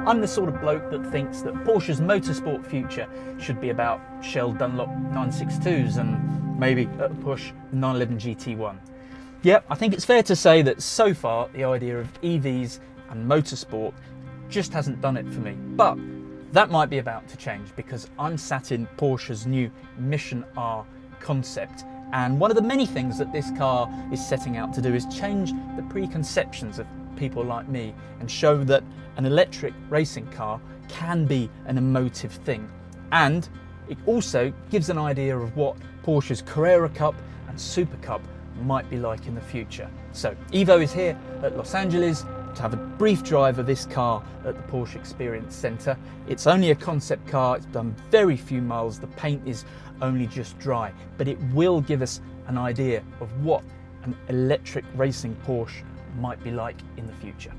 I'm the sort of bloke that thinks that Porsche's motorsport future should be about Shell Dunlop 962s and maybe at a push 911 GT1. Yep, I think it's fair to say that so far the idea of EVs and motorsport just hasn't done it for me. But that might be about to change, because I'm sat in Porsche's new Mission R concept, and one of the many things that this car is setting out to do is change the preconceptions of people like me and show that an electric racing car can be an emotive thing. And it also gives an idea of what Porsche's Carrera Cup and Super Cup might be like in the future. So Evo is here at Los Angeles to have a brief drive of this car at the Porsche Experience Centre. It's only a concept car, it's done very few miles, the paint is only just dry, but it will give us an idea of what an electric racing Porsche might be like in the future.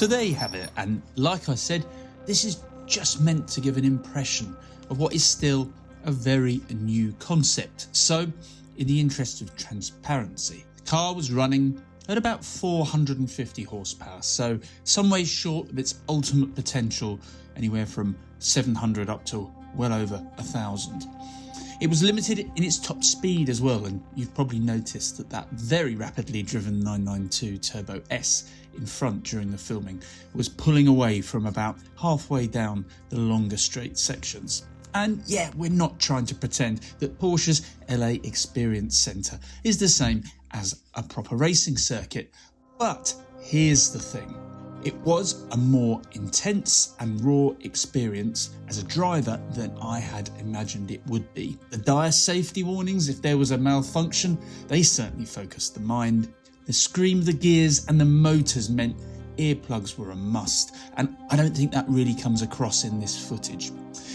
So there you have it, and like I said, this is just meant to give an impression of what is still a very new concept. So, in the interest of transparency, the car was running at about 450 horsepower, so some way short of its ultimate potential, anywhere from 700 up to well over 1,000. It was limited in its top speed as well, and you've probably noticed that very rapidly driven 992 Turbo S in front during the filming was pulling away from about halfway down the longer straight sections. And yeah, we're not trying to pretend that Porsche's LA Experience Centre is the same as a proper racing circuit, but here's the thing. It was a more intense and raw experience as a driver than I had imagined it would be. The dire safety warnings if there was a malfunction, they certainly focused the mind. The scream of the gears and the motors meant earplugs were a must, and I don't think that really comes across in this footage.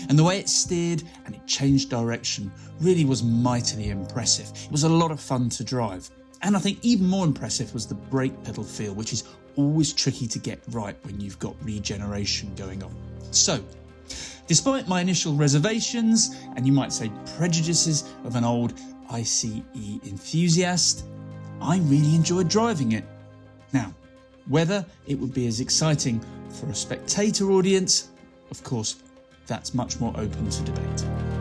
And the way it steered and it changed direction really was mightily impressive. It was a lot of fun to drive. And I think even more impressive was the brake pedal feel, which is always tricky to get right when you've got regeneration going on. So, despite my initial reservations, and you might say prejudices of an old ICE enthusiast, I really enjoyed driving it. Now, whether it would be as exciting for a spectator audience, of course, that's much more open to debate.